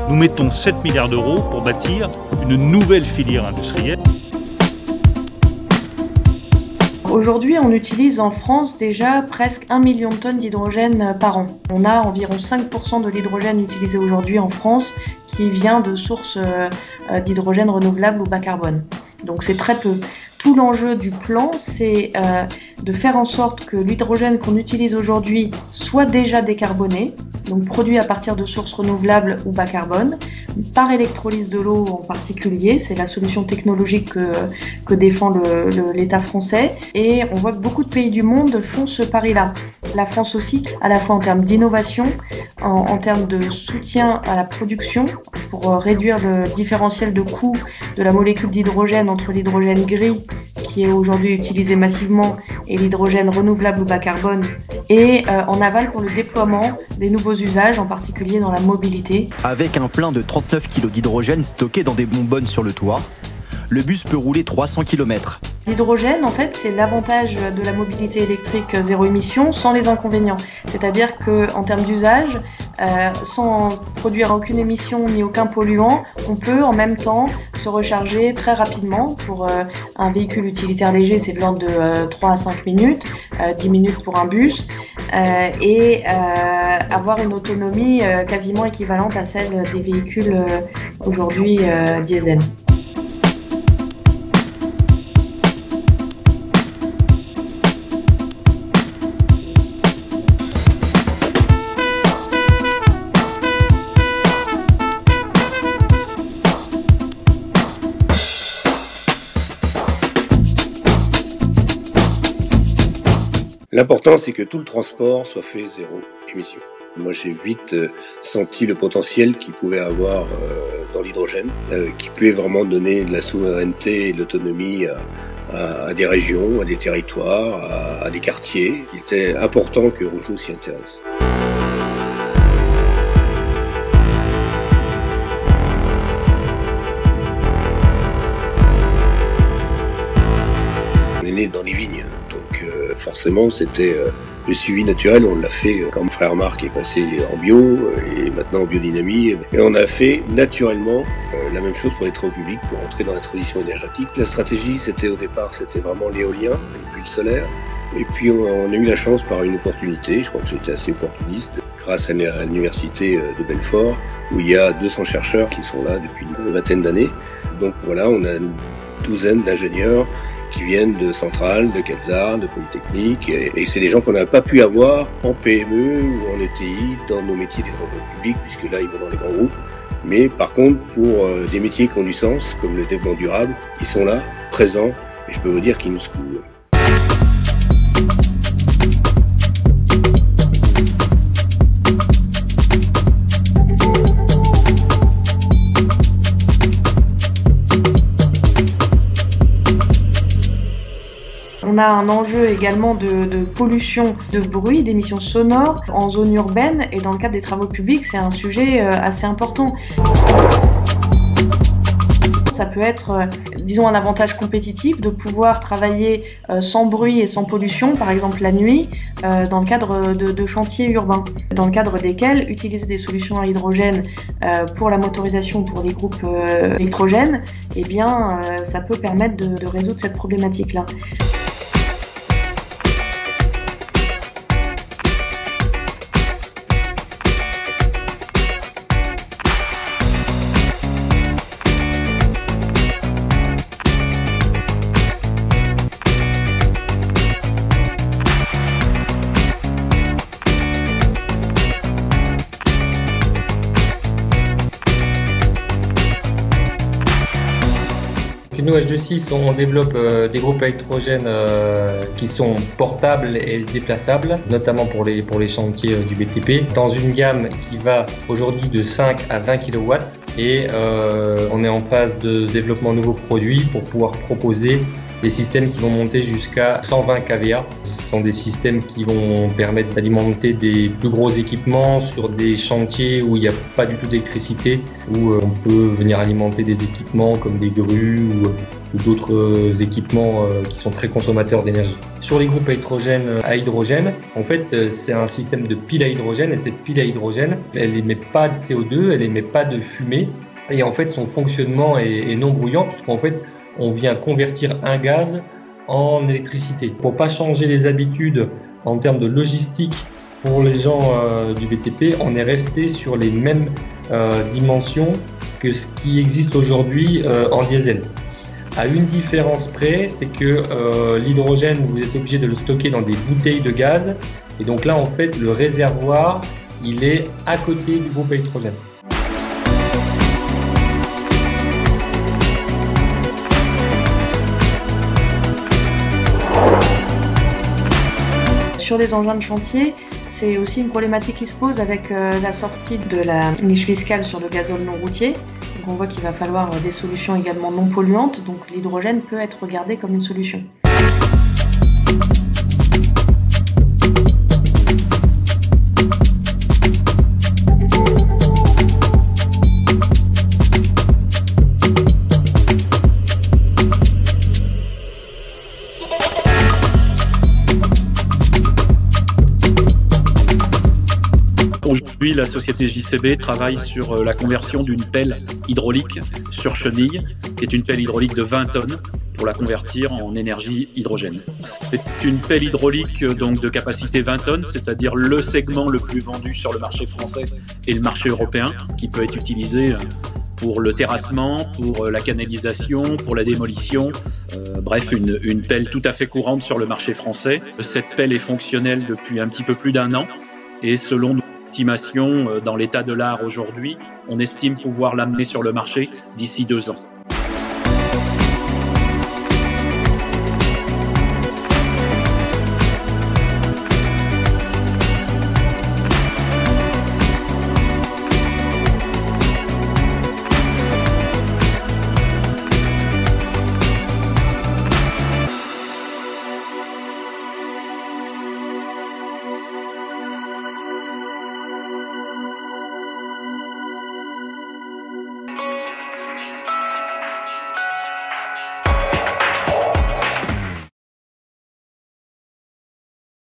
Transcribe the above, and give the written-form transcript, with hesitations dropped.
Nous mettons 7 milliards d'euros pour bâtir une nouvelle filière industrielle. Aujourd'hui, on utilise en France déjà presque 1 million de tonnes d'hydrogène par an. On a environ 5% de l'hydrogène utilisé aujourd'hui en France qui vient de sources d'hydrogène renouvelable ou bas carbone. Donc c'est très peu. Tout l'enjeu du plan, c'est de faire en sorte que l'hydrogène qu'on utilise aujourd'hui soit déjà décarboné, donc produit à partir de sources renouvelables ou bas carbone, par électrolyse de l'eau en particulier. C'est la solution technologique que défend l'État français. Et on voit que beaucoup de pays du monde font ce pari-là. La France aussi, à la fois en termes d'innovation, en termes de soutien à la production, pour réduire le différentiel de coût de la molécule d'hydrogène entre l'hydrogène gris, qui est aujourd'hui utilisé massivement, et l'hydrogène renouvelable ou bas carbone, et en aval pour le déploiement des nouveaux usages, en particulier dans la mobilité. Avec un plein de 39 kg d'hydrogène stocké dans des bonbonnes sur le toit, le bus peut rouler 300 km. L'hydrogène, en fait, c'est l'avantage de la mobilité électrique zéro émission sans les inconvénients. C'est-à-dire qu'en termes d'usage, sans produire aucune émission ni aucun polluant, on peut en même temps se recharger très rapidement. Pour un véhicule utilitaire léger, c'est de l'ordre de 3 à 5 minutes, 10 minutes pour un bus, et avoir une autonomie quasiment équivalente à celle des véhicules aujourd'hui diesel. L'important, c'est que tout le transport soit fait zéro émission. Moi, j'ai vite senti le potentiel qu'il pouvait avoir dans l'hydrogène, qui pouvait vraiment donner de la souveraineté et de l'autonomie à des régions, à des territoires, à des quartiers. Il était important que Rougeot s'y intéresse. On est né dans les vignes. Donc forcément, c'était le suivi naturel. On l'a fait quand mon frère Marc est passé en bio et maintenant en biodynamie. Et on a fait naturellement la même chose pour les travaux publics, pour entrer dans la transition énergétique. La stratégie, c'était au départ, c'était vraiment l'éolien et puis le solaire. Et puis on a eu la chance par une opportunité, je crois que j'étais assez opportuniste, grâce à l'université de Belfort, où il y a 200 chercheurs qui sont là depuis une vingtaine d'années. Donc voilà, on a une douzaine d'ingénieurs qui viennent de Centrale, de Calzar, de Polytechnique, et c'est des gens qu'on n'a pas pu avoir en PME ou en ETI dans nos métiers des travaux publics, puisque là ils vont dans les grands groupes. Mais par contre, pour des métiers qui ont du sens, comme le développement durable, ils sont là, présents, et je peux vous dire qu'ils nous secouent. On a un enjeu également de pollution de bruit, d'émissions sonores en zone urbaine, et dans le cadre des travaux publics, c'est un sujet assez important. Ça peut être, disons, un avantage compétitif de pouvoir travailler sans bruit et sans pollution, par exemple la nuit, dans le cadre de chantiers urbains, dans le cadre desquels utiliser des solutions à hydrogène pour la motorisation, pour les groupes électrogènes, eh bien, ça peut permettre de résoudre cette problématique-là. nous, H26, on développe des groupes électrogènes qui sont portables et déplaçables, notamment pour les chantiers du BTP, dans une gamme qui va aujourd'hui de 5 à 20 kW. Et on est en phase de développement de nouveaux produits pour pouvoir proposer des systèmes qui vont monter jusqu'à 120 kVA. Ce sont des systèmes qui vont permettre d'alimenter des plus gros équipements sur des chantiers où il n'y a pas du tout d'électricité, où on peut venir alimenter des équipements comme des grues ou d'autres équipements qui sont très consommateurs d'énergie. Sur les groupes électrogènes à hydrogène, en fait, c'est un système de pile à hydrogène, et cette pile à hydrogène, elle n'émet pas de CO2, elle n'émet pas de fumée, et en fait, son fonctionnement est non bruyant, puisqu'en fait, on vient convertir un gaz en électricité. Pour pas changer les habitudes en termes de logistique pour les gens du BTP, on est resté sur les mêmes dimensions que ce qui existe aujourd'hui en diesel. À une différence près, c'est que l'hydrogène, vous êtes obligé de le stocker dans des bouteilles de gaz. Et donc là, en fait, le réservoir, il est à côté du groupe électrogène. Sur les engins de chantier, c'est aussi une problématique qui se pose avec la sortie de la niche fiscale sur le gazole non routier. Donc on voit qu'il va falloir des solutions également non polluantes, donc l'hydrogène peut être regardé comme une solution. Aujourd'hui, la société JCB travaille sur la conversion d'une pelle hydraulique sur chenille, qui est une pelle hydraulique de 20 tonnes, pour la convertir en énergie hydrogène. C'est une pelle hydraulique donc de capacité 20 tonnes, c'est-à-dire le segment le plus vendu sur le marché français et le marché européen, qui peut être utilisé pour le terrassement, pour la canalisation, pour la démolition, bref, une pelle tout à fait courante sur le marché français. Cette pelle est fonctionnelle depuis un petit peu plus d'1 an, et selon nos estimations, dans l'état de l'art aujourd'hui, on estime pouvoir l'amener sur le marché d'ici 2 ans.